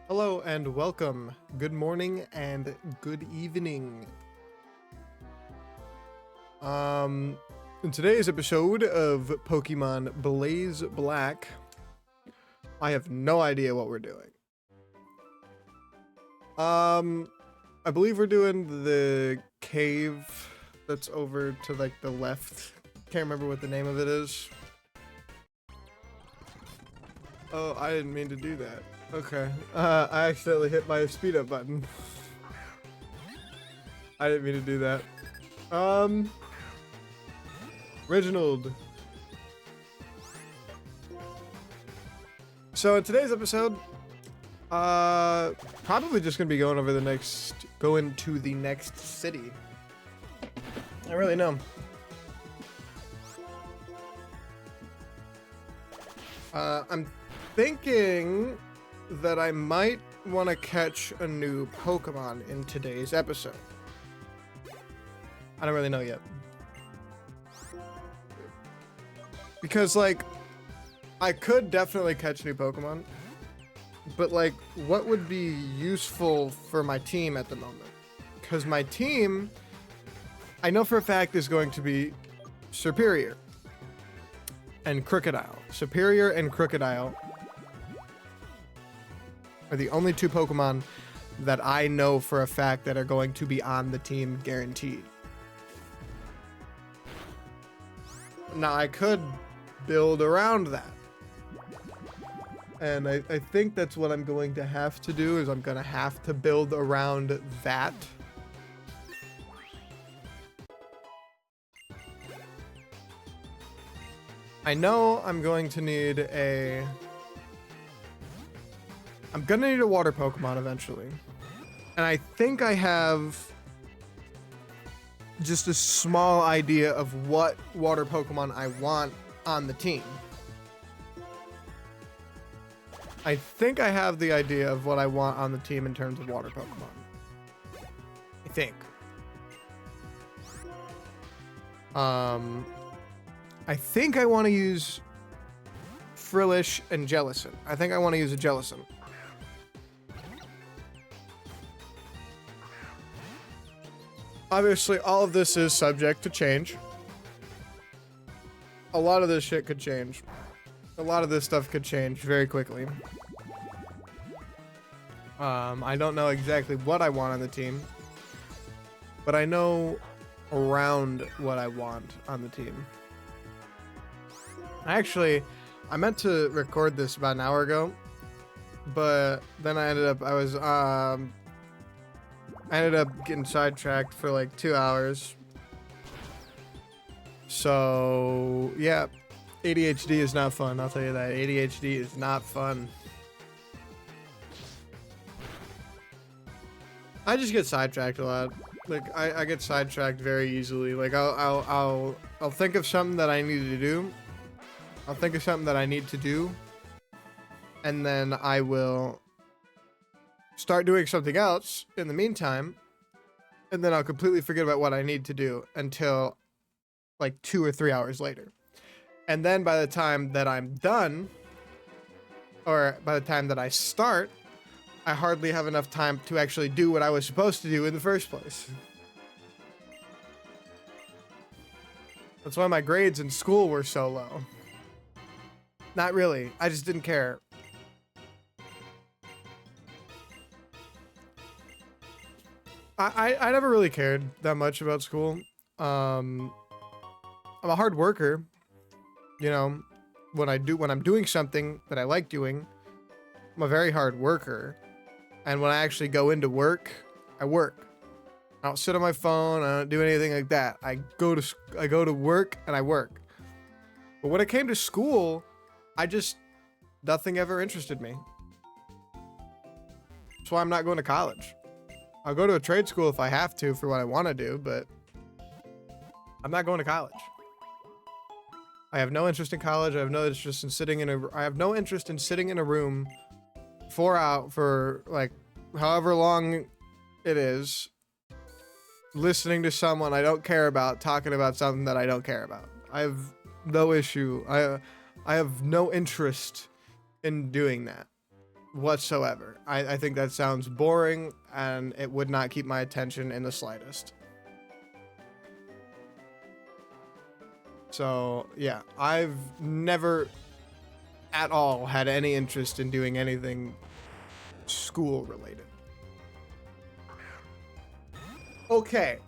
Hello and welcome. Good morning and good evening. In today's episode of Pokemon Blaze Black, I have no idea what we're doing. I believe we're doing the cave that's over to like the left. Can't remember what the name of it is. Oh, I didn't mean to do that. Okay. I accidentally hit my speed up button. I didn't mean to do that. Reginald. So in today's episode, probably just gonna be going to the next city. I really know. I'm thinking that I might want to catch a new Pokemon in today's episode. I don't really know yet. Because, like, I could definitely catch new Pokemon, but, like, what would be useful for my team at the moment? Because my team, I know for a fact, is going to be Superior and Crocodile. Superior and Crocodile are the only two Pokemon that I know for a fact that are going to be on the team guaranteed. Now, I could build around that. And I think that's what I'm going to have to do, is I'm going to have to build around that. I know I'm going to need a water Pokemon eventually. And I think I have just a small idea of what water Pokemon I want on the team. I think I have the idea of what I want on the team in terms of water Pokemon. I think. I think I want to use Frillish and Jellicent. I think I want to use a Jellicent. Obviously, all of this is subject to change. A lot of this shit could change. A lot of this stuff could change very quickly. I don't know exactly what I want on the team, but I know around what I want on the team. Actually, I meant to record this about an hour ago, but then I ended up getting sidetracked for like 2 hours. So, yeah, ADHD is not fun. I'll tell you that. ADHD is not fun. I just get sidetracked a lot. Like, I get sidetracked very easily. Like, I'll think of something that I need to do. I'll think of something that I need to do. And then I will start doing something else in the meantime. And then I'll completely forget about what I need to do until like 2 or 3 hours later. And then by the time that I'm done, or by the time that I start, I hardly have enough time to actually do what I was supposed to do in the first place. That's why my grades in school were so low. Not really. I just didn't care. I never really cared that much about school. I'm a hard worker. You know, when I'm doing something that I like doing, I'm a very hard worker. And when I actually go into work, I work. I don't sit on my phone. I don't do anything like that. I go to work and I work. But when it came to school, nothing ever interested me. That's why I'm not going to college. I'll go to a trade school if I have to for what I want to do, but I'm not going to college. I have no interest in college. I have no interest in sitting in a room for like however long it is, listening to someone I don't care about talking about something that I don't care about. I have no issue. I have no interest in doing that. whatsoever. I think that sounds boring, and it would not keep my attention in the slightest. So, yeah, I've never at all had any interest in doing anything school related. Okay.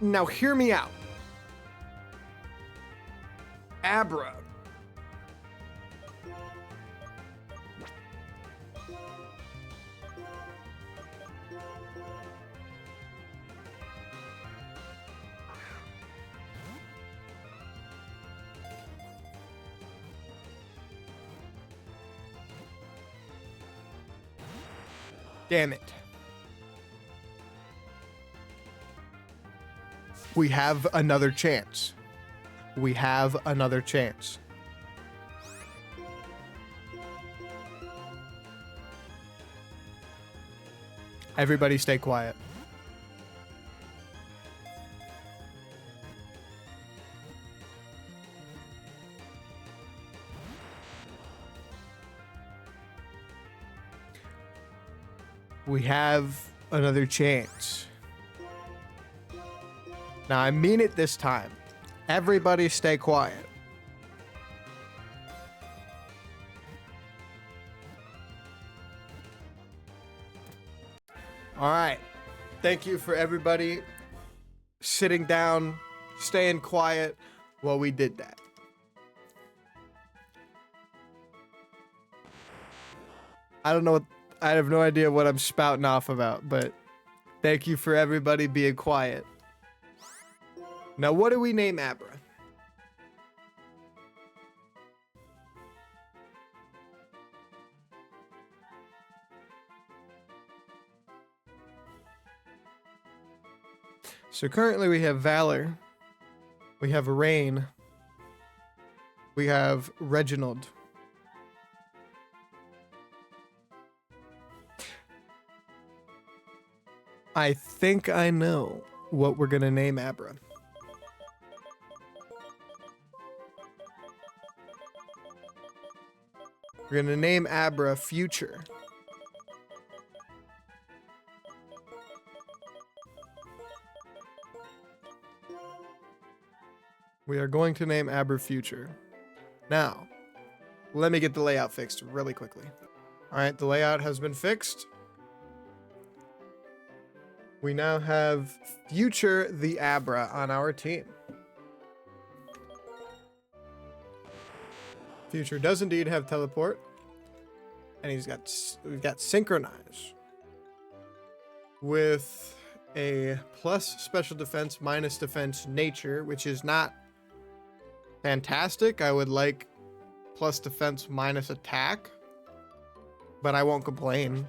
Now hear me out. Abra. Damn it. We have another chance. We have another chance. Everybody stay quiet. We have another chance. Now, I mean it this time. Everybody stay quiet. All right. Thank you for everybody sitting down, staying quiet while we did that. I don't know what, I have no idea what I'm spouting off about, but thank you for everybody being quiet. Now, what do we name Abra? So currently we have Valor, we have Rain, we have Reginald. I think I know what we're gonna name Abra. We're gonna name Abra Future. We are going to name Abra Future. Now, let me get the layout fixed really quickly. All right, the layout has been fixed. We now have Future the Abra on our team. Future does indeed have teleport, and we've got Synchronize with a plus special defense, minus defense nature, which is not fantastic. I would like plus defense, minus attack, but I won't complain.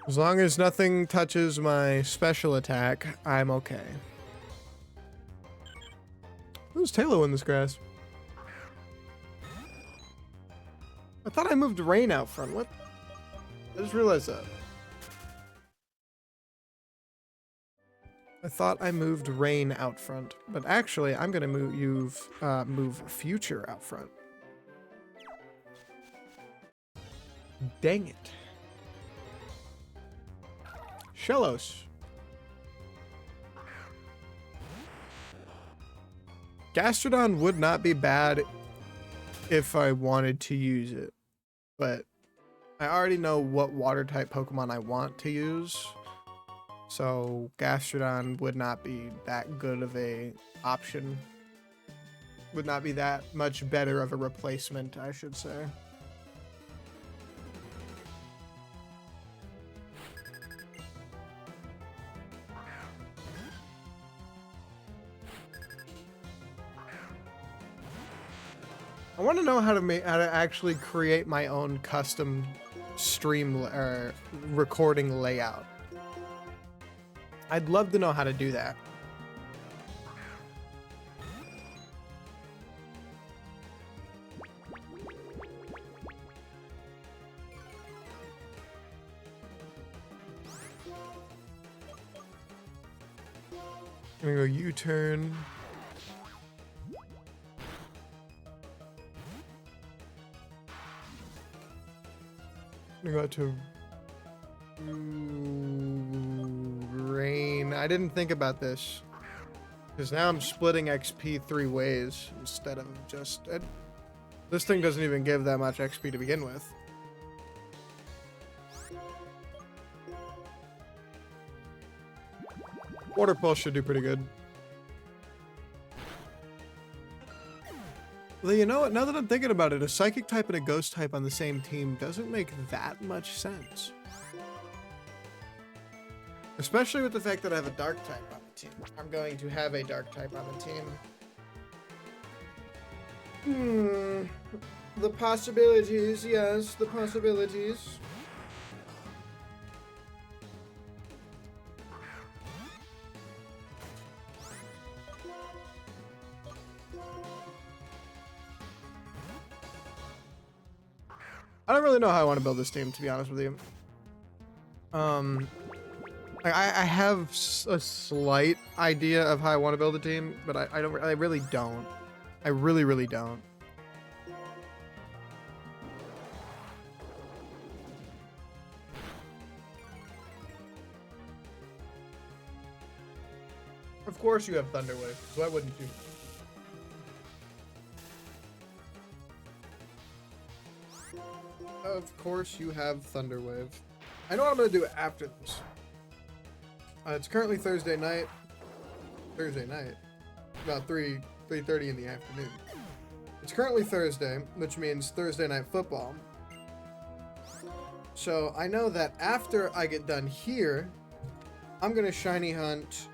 As long as nothing touches my special attack, I'm okay. Who's Taylor in this grass? I thought I moved Rain out front. What? I just realized that. I thought I moved Rain out front, but actually I'm gonna move Future out front. Dang it. Shellos. Gastrodon would not be bad if I wanted to use it, but I already know what water type Pokemon I want to use, so Gastrodon would not be that good of a option. Would not be that much better of a replacement, I should say. I want to know how to actually create my own custom stream or recording layout. I'd love to know how to do that. I'm gonna go U-turn. I got to rain. I didn't think about this. Because now I'm splitting XP 3 ways instead of just... this thing doesn't even give that much XP to begin with. Water Pulse should do pretty good. Well, you know what? Now that I'm thinking about it, a Psychic type and a Ghost type on the same team doesn't make that much sense. Especially with the fact that I have a Dark type on the team. I'm going to have a Dark type on the team. The possibilities, yes, the possibilities. I don't really know how I want to build this team, to be honest with you. I have a slight idea of how I want to build a team, but I really don't. I really don't. Of course you have Thunder Wave, so why wouldn't you? Of course you have Thunder Wave. I know what I'm gonna do after this. It's currently Thursday night. About 3:30 in the afternoon. It's currently Thursday, which means Thursday night football. So I know that after I get done here, I'm gonna shiny hunt.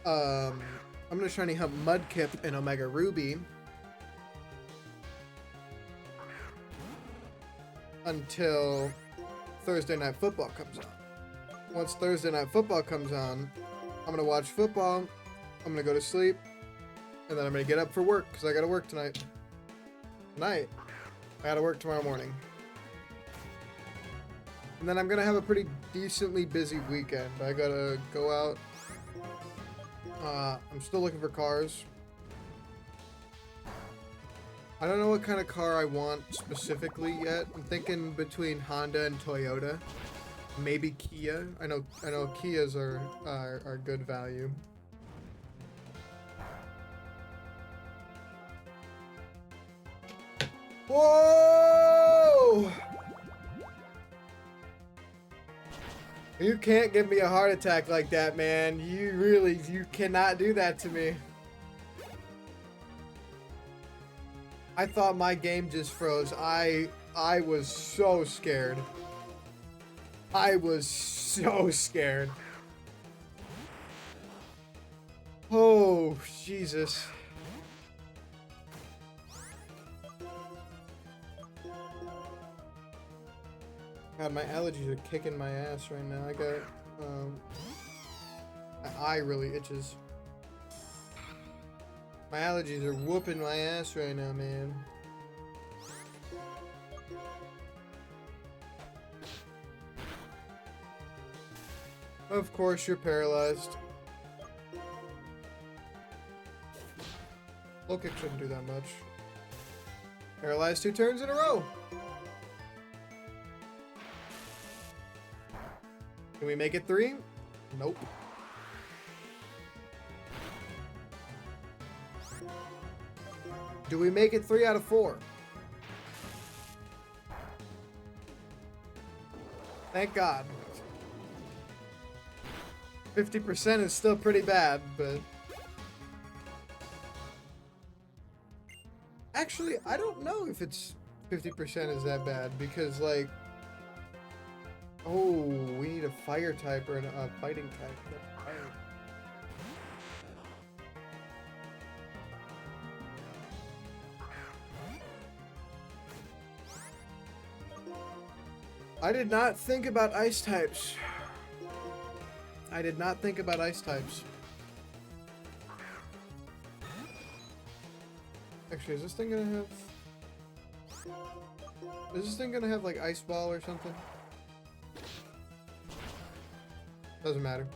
I'm gonna shiny hunt Mudkip and Omega Ruby until Thursday night football comes on. Once Thursday night football comes on, I'm gonna watch football, I'm gonna go to sleep, and then I'm gonna get up for work because I gotta work tonight. I gotta work tomorrow morning. And then I'm gonna have a pretty decently busy weekend. I gotta go out. I'm still looking for cars. I don't know what kind of car I want specifically yet. I'm thinking between Honda and Toyota. Maybe Kia. I know Kias are good value. Whoa! You can't give me a heart attack like that, man. You cannot do that to me. I thought my game just froze. I was so scared. I was so scared. Oh, Jesus. God, my allergies are kicking my ass right now. I got, my eye really itches. My allergies are whooping my ass right now, man. Of course you're paralyzed. Low kick shouldn't do that much. Paralyzed 2 turns in a row. Can we make it 3? Nope. Do we make it 3 out of 4? Thank God. 50% is still pretty bad, but... Actually, I don't know if it's 50% is that bad, because, like... Oh, we need a fire type or a fighting type. I did not think about ice types. I did not think about ice types. Actually, is this thing gonna have... Is this thing gonna have, like, Ice Ball or something? Doesn't matter.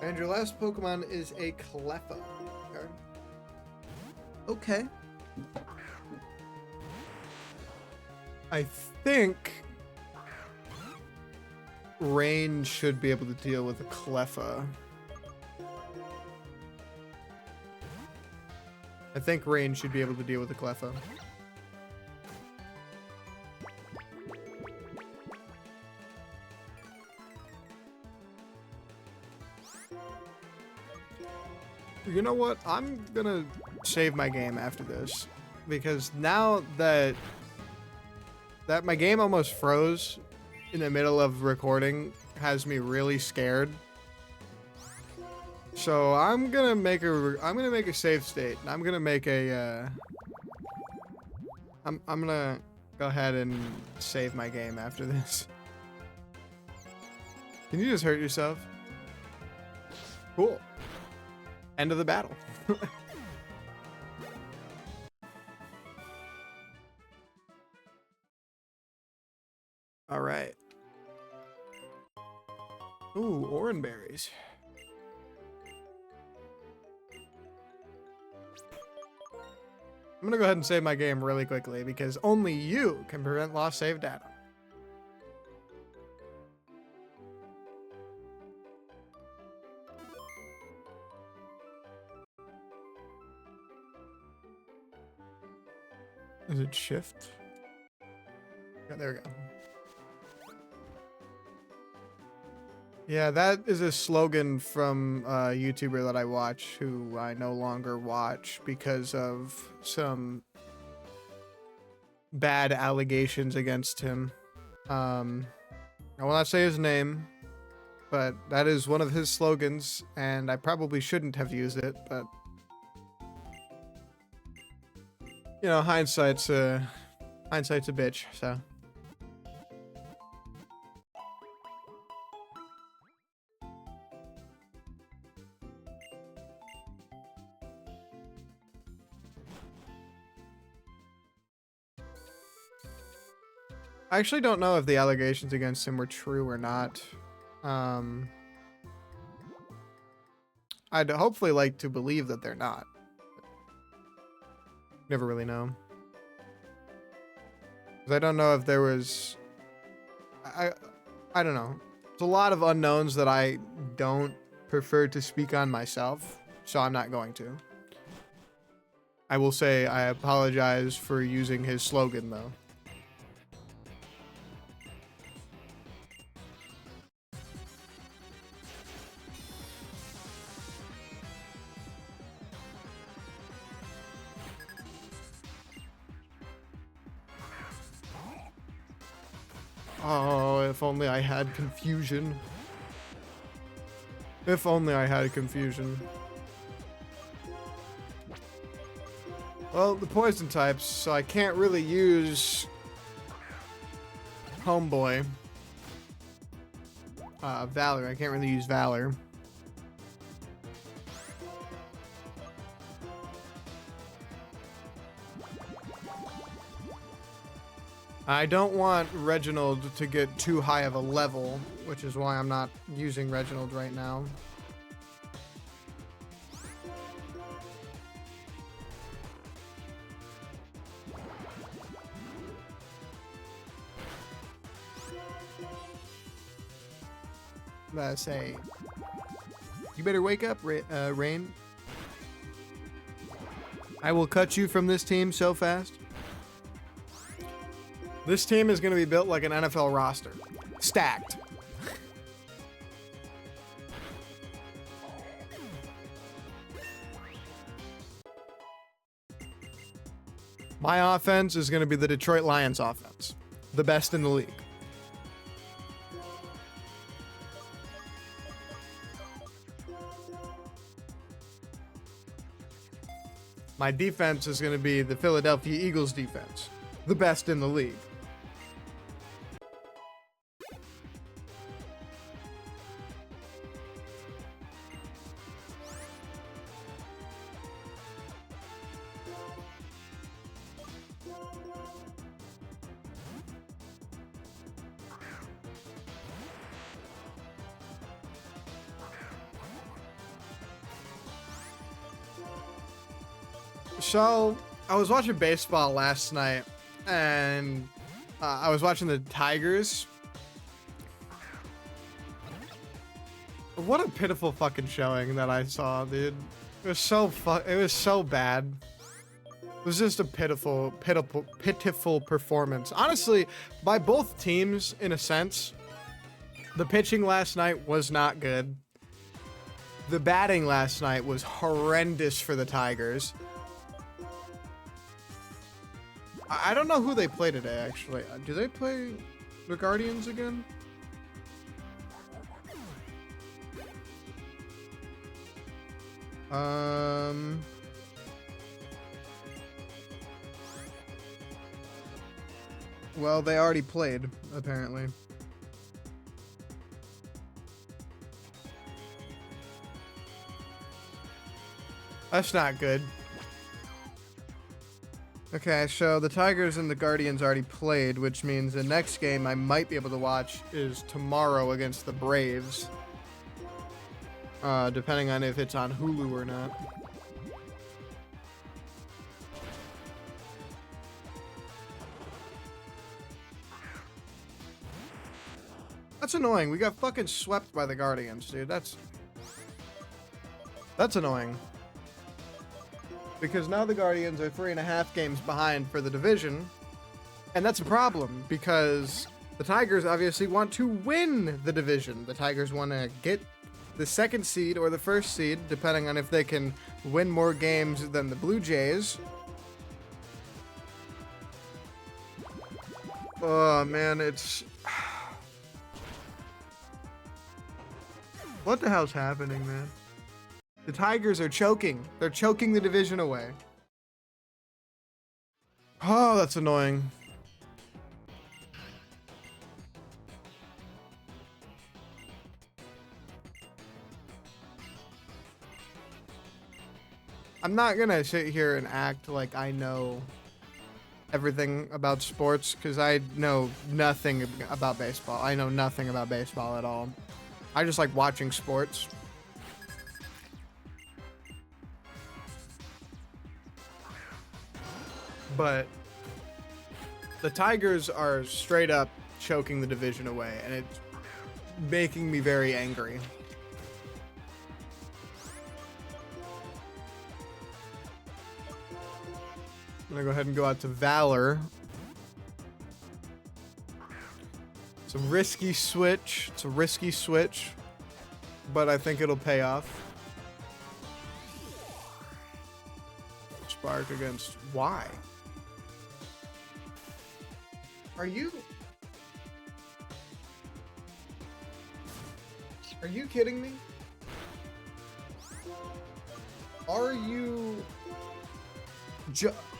And your last Pokemon is a Cleffa. Okay. Okay. I think Rain should be able to deal with a Cleffa. I think Rain should be able to deal with a Cleffa. You know what? I'm gonna save my game after this, because now that my game almost froze in the middle of recording has me really scared. So I'm gonna make a save state. I'm gonna make a I'm gonna go ahead and save my game after this. Can you just hurt yourself? Cool. End of the battle. All right. Ooh, orange berries. I'm gonna go ahead and save my game really quickly because only you can prevent lost save data. Is it shift? Yeah, there we go. Yeah, that is a slogan from a YouTuber that I watch who I no longer watch because of some bad allegations against him. I will not say his name, but that is one of his slogans, and I probably shouldn't have used it, but you know, hindsight's a bitch, so. I actually don't know if the allegations against him were true or not. I'd hopefully like to believe that they're not. Never really know. 'Cause I don't know if there was... I don't know. There's a lot of unknowns that I don't prefer to speak on myself, so I'm not going to. I will say I apologize for using his slogan, though. Oh, if only I had confusion. If only I had confusion. Well, the poison types, so I can't really use Homeboy. Valor, I can't really use Valor. I don't want Reginald to get too high of a level, which is why I'm not using Reginald right now. Let's say, you better wake up, Rain. I will cut you from this team so fast. This team is going to be built like an NFL roster. Stacked. My offense is going to be the Detroit Lions offense. The best in the league. My defense is going to be the Philadelphia Eagles defense. The best in the league. So, I was watching baseball last night, and I was watching the Tigers. What a pitiful fucking showing that I saw, dude. It was so it was so bad. It was just a pitiful performance. Honestly, by both teams, in a sense. The pitching last night was not good. The batting last night was horrendous for the Tigers. I don't know who they play today, actually. Do they play the Guardians again? Well, they already played, apparently. That's not good. Okay, so the Tigers and the Guardians already played, which means the next game I might be able to watch is tomorrow against the Braves. Depending on if it's on Hulu or not. That's annoying. We got fucking swept by the Guardians, dude. That's annoying. Because now the Guardians are 3.5 games behind for the division. And that's a problem because the Tigers obviously want to win the division. The Tigers want to get the second seed or the first seed, depending on if they can win more games than the Blue Jays. Oh, man, it's... What the hell's happening, man? The Tigers are choking. They're choking the division away. Oh, that's annoying. I'm not gonna sit here and act like I know everything about sports, because I know nothing about baseball. I know nothing about baseball at all. I just like watching sports. But the Tigers are straight up choking the division away, and it's making me very angry. I'm gonna go ahead and go out to Valor. It's a risky switch. It's a risky switch, but I think it'll pay off. Spark against why? Are you kidding me? Are you...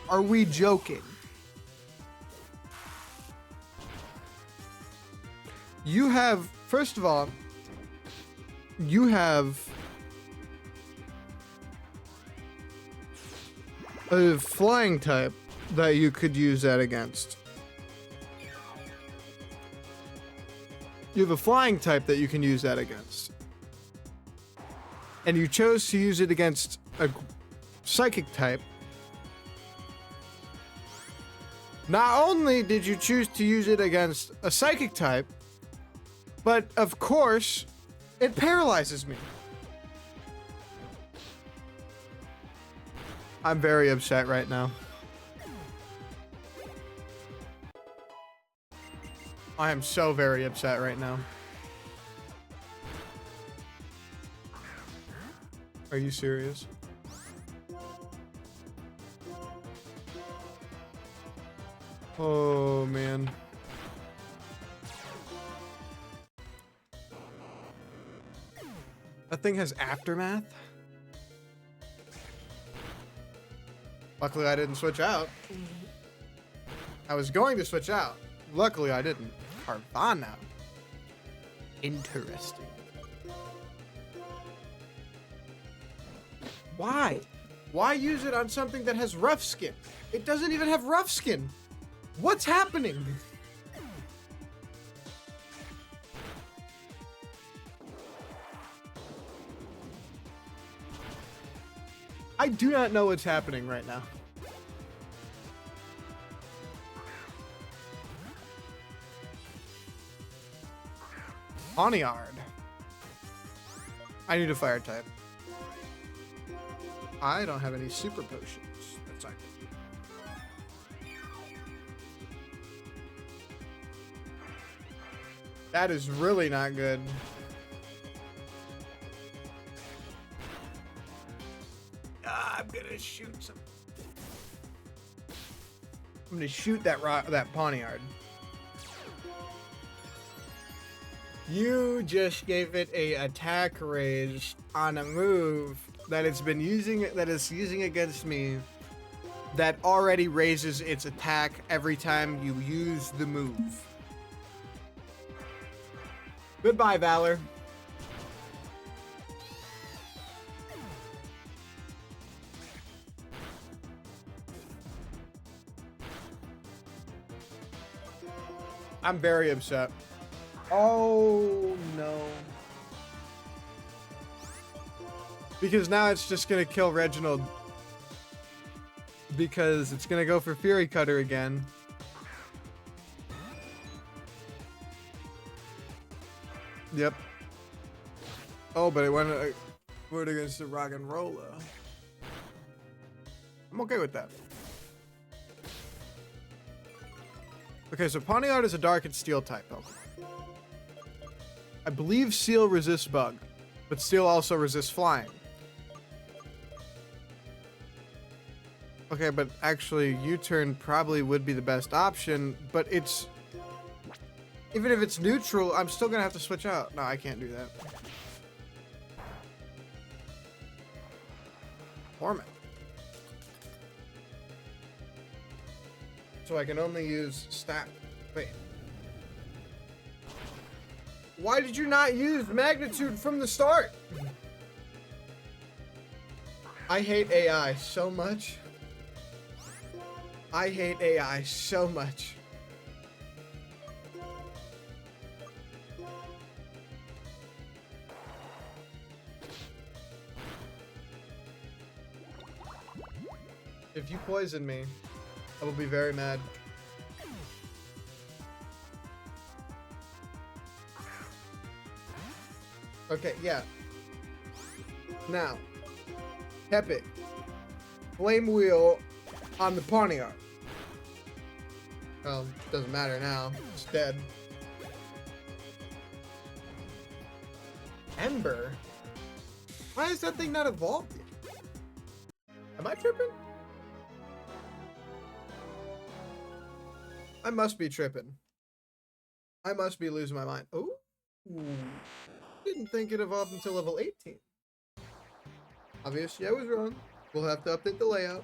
Are we joking? You have, first of all, you have a flying type that you could use that against. You have a flying type that you can use that against. And you chose to use it against a psychic type. Not only did you choose to use it against a psychic type, but of course, it paralyzes me. I'm very upset right now. I am so very upset right now. Are you serious? Oh, man. That thing has aftermath? Luckily, I didn't switch out. I was going to switch out. Luckily, I didn't. Carvana. Interesting. Why? Why use it on something that has rough skin? It doesn't even have rough skin. What's happening? I do not know what's happening right now. Poniard. I need a fire type. I don't have any super potions. That's not good. That is really not good. I'm gonna shoot some. I'm gonna shoot that Poniard. You just gave it a attack raise on a move that it's been using, that is using against me, that already raises its attack every time you use the move. Goodbye, Valor. I'm very upset. Oh, no. Because now it's just going to kill Reginald. Because it's going to go for Fury Cutter again. Yep. Oh, but it went against the Rock and Roller. I'm okay with that. Okay, so Poniard is a Dark and Steel type Pokemon. I believe Steel resists Bug, but Steel also resists Flying. Okay, but actually U-turn probably would be the best option, but it's... Even if it's neutral, I'm still gonna have to switch out. No, I can't do that. Torment. So I can only use stat. Wait. Why did you not use magnitude from the start? I hate AI so much. I hate AI so much. If you poison me, I will be very mad. Okay, yeah. Now, Epic. Flame Wheel on the Poniard. Well, doesn't matter now. It's dead. Ember? Why is that thing not evolved yet? Am I tripping? I must be tripping. I must be losing my mind. Oh, didn't think it evolved until level 18. Obviously, I was wrong. We'll have to update the layout.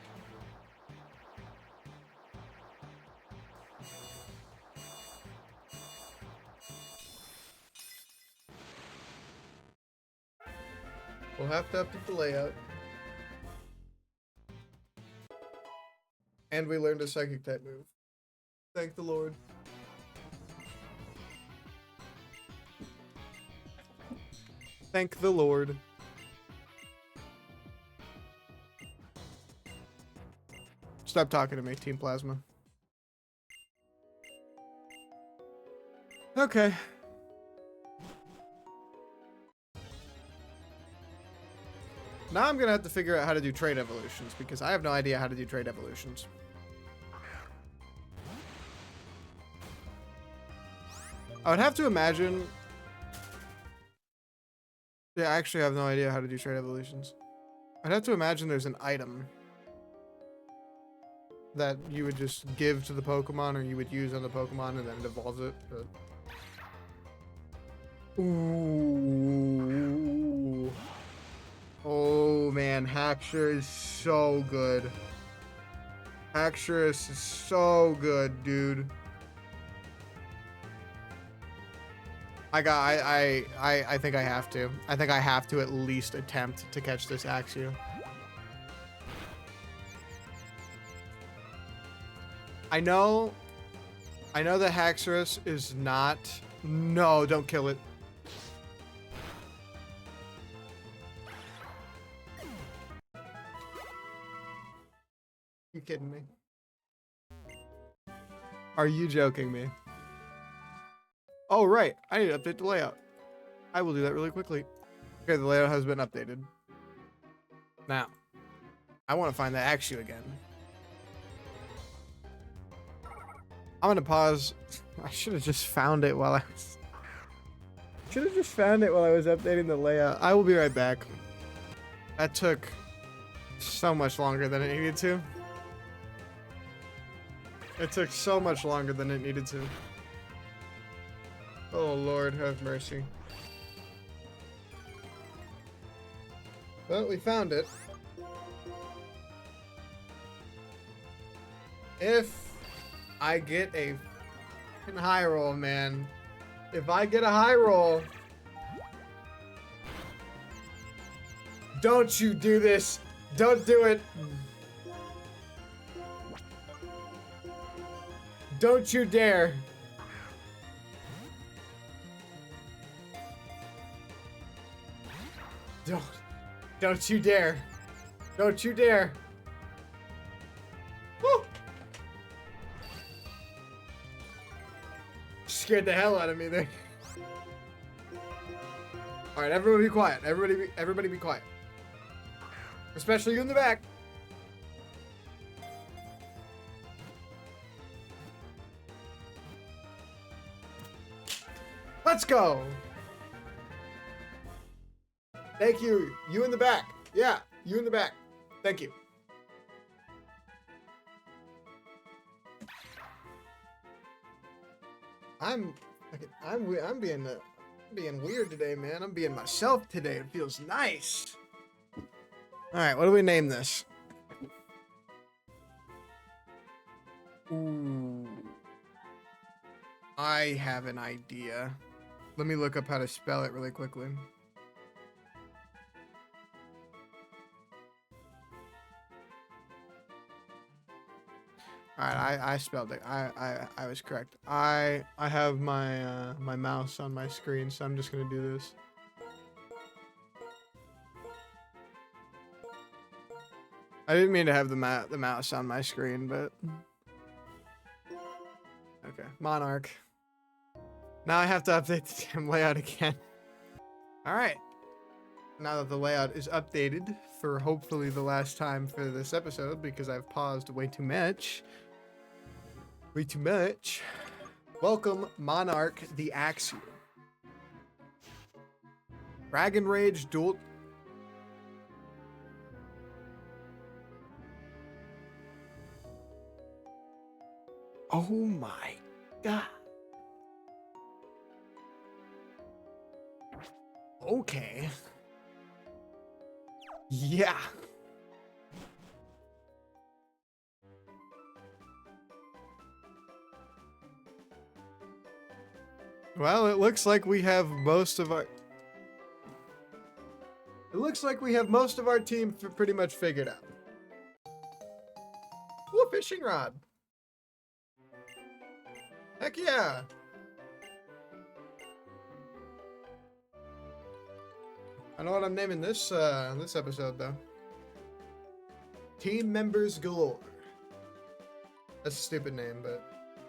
We'll have to update the layout. And we learned a Psychic type move. Thank the Lord. Thank the Lord. Stop talking to me, Team Plasma. Okay. Now I'm gonna have to figure out how to do trade evolutions, because I have no idea how to do trade evolutions. I would have to imagine... Yeah, I actually have no idea how to do trade evolutions. I'd have to imagine there's an item that you would just give to the Pokemon, or you would use on the Pokemon, and then it evolves it. But... Ooh. Oh man, Haxorus is so good. Haxorus is so good, dude. I think I have to. I think I have to at least attempt to catch this Axew. I know that Haxorus is not... No, don't kill it. kidding me? Are you joking me? Oh, right. I need to update the layout. I will do that really quickly. Okay, the layout has been updated. Now, I want to find the Axu again. I'm gonna pause. I should have just found it while I was... Should have just found it while I was updating the layout. I will be right back. That took so much longer than it needed to. It took so much longer than it needed to. Oh, Lord, have mercy. Well, we found it. If I get a fucking high roll, man. If I get a high roll. Don't you do this. Don't do it. Don't you dare. Don't you dare. Don't you dare. Woo! Scared the hell out of me there. All right, everybody be quiet. Everybody be quiet. Especially you in the back. Let's go. Thank you. You in the back. Yeah, you in the back. Thank you. I'm being weird today, man. I'm being myself today. It feels nice. All right, what do we name this? Ooh. I have an idea. Let me look up how to spell it really quickly. All right, I spelled it. I was correct. I have my my mouse on my screen, so I'm just gonna do this. I didn't mean to have the mouse on my screen, but okay. Monarch. Now I have to update the damn layout again. All right. Now that the layout is updated for hopefully the last time for this episode, because I've paused way too much. Way too much. Welcome, Monarch the Axu. Dragon Rage Duel. Oh my god. Okay. Yeah. Well, it looks like we have most of our... It looks like we have most of our team pretty much figured out. Ooh, a fishing rod. Heck yeah. I know what I'm naming this this episode though. Team Members Galore. That's a stupid name, but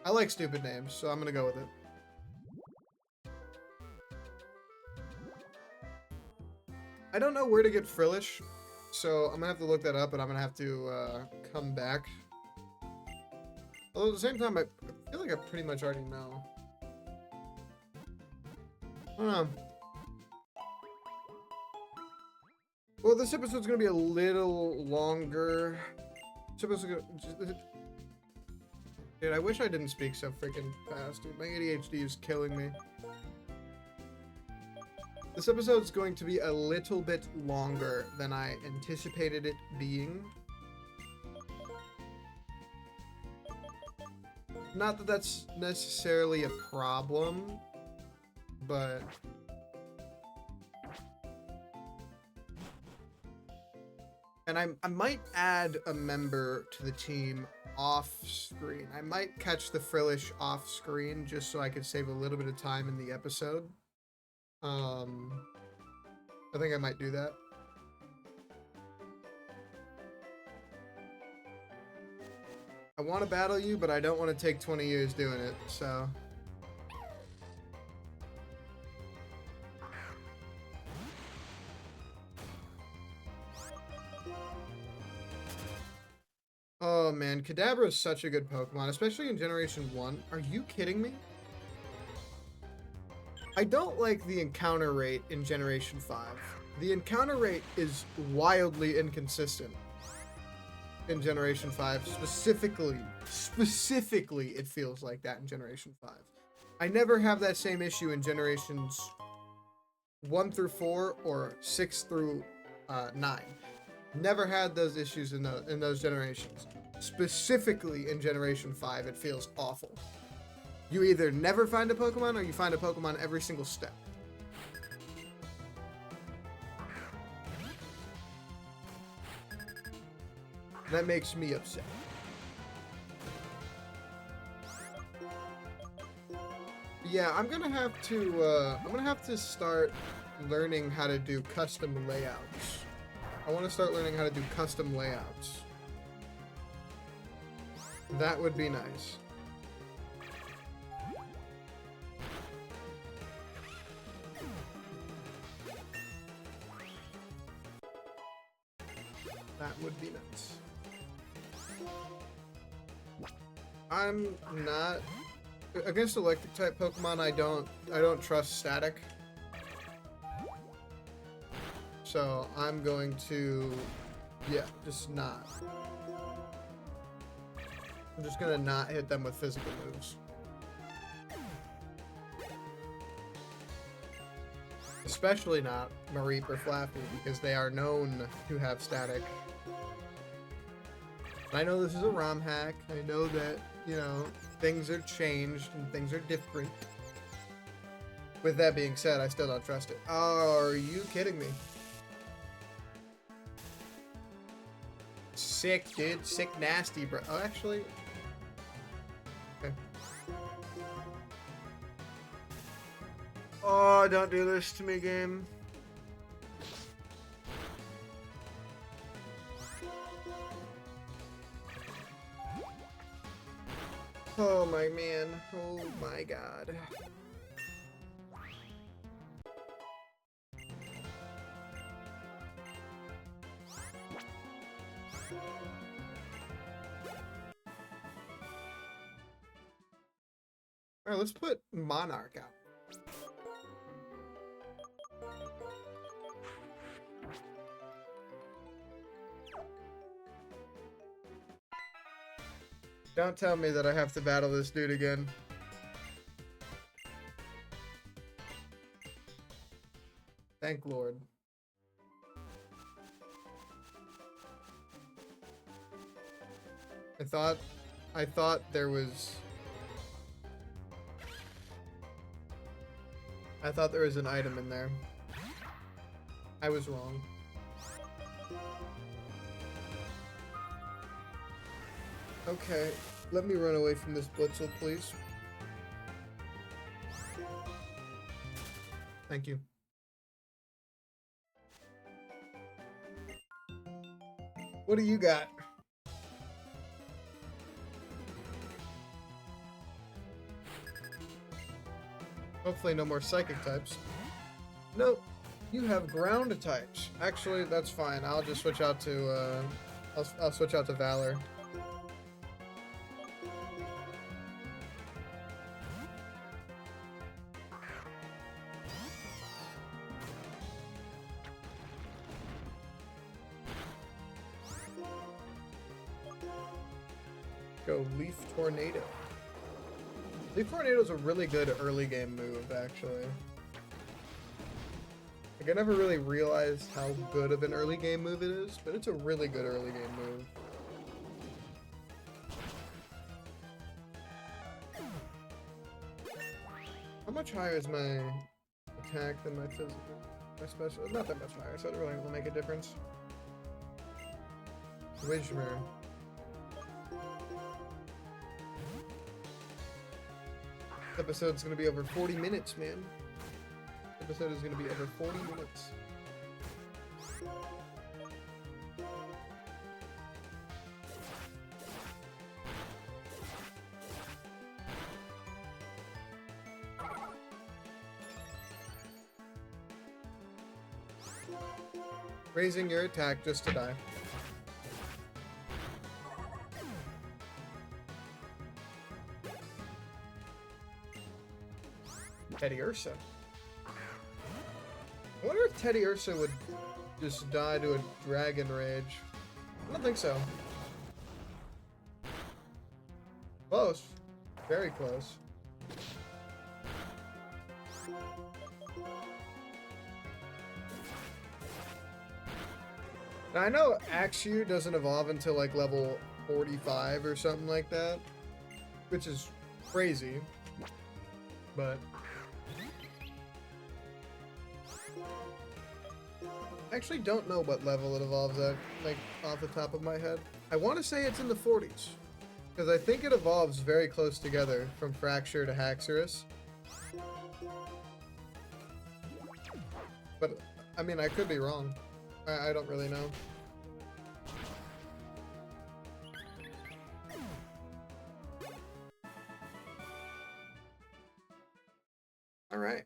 I like stupid names, so I'm gonna go with it. I don't know where to get Frillish, so I'm gonna have to look that up, and I'm gonna have to come back. Although at the same time, I feel like I pretty much already know. I don't know. Well, this episode's gonna be a little longer. This episode's gonna... Dude, I wish I didn't speak so freaking fast, dude. My ADHD is killing me. This episode's going to be a little bit longer than I anticipated it being. Not that that's necessarily a problem, but... And I might add a member to the team off screen. I might catch the Frillish off screen just so I could save a little bit of time in the episode. I think I might do that. I want to battle you, but I don't want to take 20 years doing it, so... Oh man, Kadabra is such a good Pokemon, especially in Generation 1. Are you kidding me? I don't like the encounter rate in Generation 5. The encounter rate is wildly inconsistent in Generation 5. Specifically, it feels like that in Generation 5. I never have that same issue in Generations 1 through 4 or 6 through 9. Never had those issues in those generations. Specifically in Generation 5, it feels awful. You either never find a Pokemon or you find a Pokemon every single step. That makes me upset. Yeah, I'm gonna have to start learning how to do custom layouts. I want to start learning how to do custom layouts. That would be nice. That would be nice. I'm not against electric type Pokemon. I don't trust static. So I'm going to, yeah, just not. I'm just gonna not hit them with physical moves. Especially not Mareep or Flappy, because they are known to have static. I know this is a ROM hack. I know that, you know, things are changed and things are different. With that being said, I still don't trust it. Oh, are you kidding me? Sick, dude. Sick, nasty, bro. Oh, actually... Okay. Oh, don't do this to me, game. Oh, my man. Oh, my God. Alright, let's put Monarch out. Don't tell me that I have to battle this dude again. Thank Lord. I thought there was... I thought there was an item in there. I was wrong. Okay, let me run away from this Blitzel, please. Thank you. What do you got? Hopefully no more psychic types. Nope. You have ground types. Actually, that's fine. I'll just switch out to, I'll switch out to Valor. Go Leaf Tornado. Leaf Tornado is a really good early game move, actually. Like, I never really realized how good of an early game move it is, but it's a really good early game move. How much higher is my attack than my physical? My special? Not that much higher, so it really will make a difference. Wishmer. This episode's gonna be over 40 minutes, man. This episode is gonna be over 40 minutes. Raising your attack just to die. Teddy Ursa. I wonder if Teddy Ursa would just die to a Dragon Rage. I don't think so. Close. Very close. Now, I know Axew doesn't evolve until like level 45 or something like that, which is crazy, but I actually don't know what level it evolves at, like off the top of my head. I want to say it's in the 40s, because I think it evolves very close together from Fracture to Haxorus. But, I mean, I could be wrong. I don't really know. All right.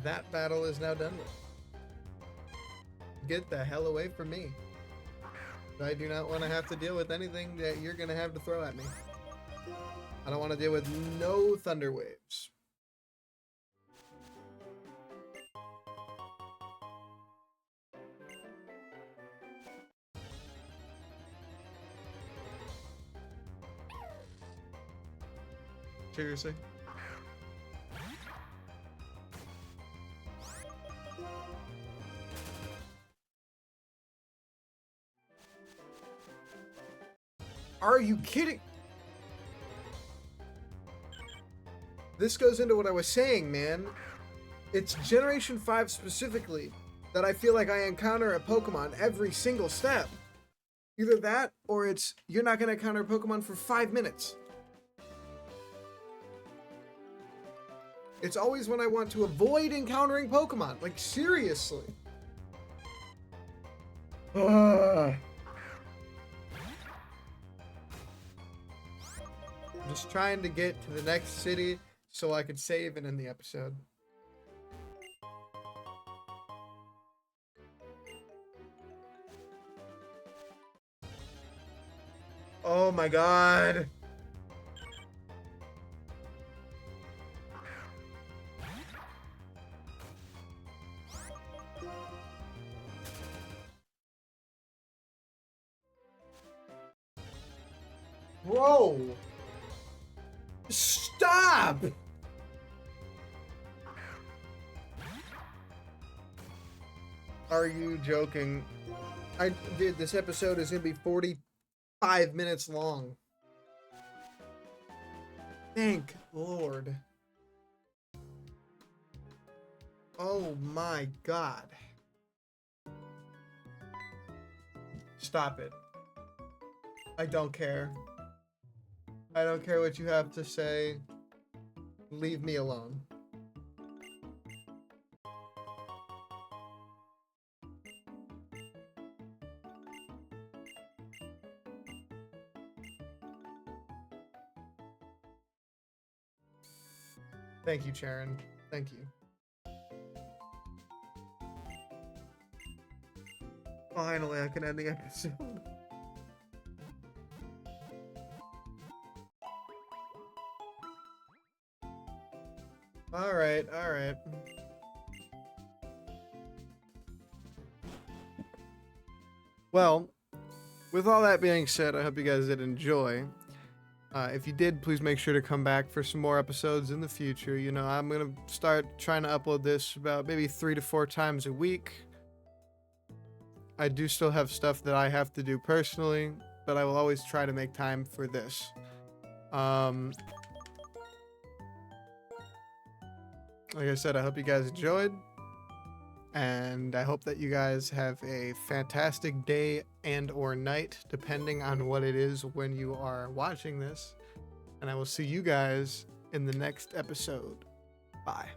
That battle is now done with. Get the hell away from me. I do not want to have to deal with anything that you're going to have to throw at me. I don't want to deal with no thunder waves. Seriously? Are you kidding? This goes into what I was saying, man. It's Generation 5 specifically that I feel like I encounter a Pokemon every single step. Either that, or it's you're not going to encounter a Pokemon for 5 minutes. It's always when I want to avoid encountering Pokemon. Like, seriously. Ugh. I'm just trying to get to the next city so I can save and end the episode. Oh my god. Bro! Stop! Are you joking? Dude, this episode is gonna be 45 minutes long. Thank Lord. Oh my god. Stop it. I don't care. I don't care what you have to say. Leave me alone. Thank you, Charon. Thank you. Finally, I can end the episode. Alright, alright. Well, with all that being said, I hope you guys did enjoy. If you did, please make sure to come back for some more episodes in the future. You know, I'm going to start trying to upload this about maybe 3 to 4 times a week. I do still have stuff that I have to do personally, but I will always try to make time for this. Like I said, I hope you guys enjoyed, and I hope that you guys have a fantastic day and or night, depending on what it is when you are watching this, and I will see you guys in the next episode. Bye.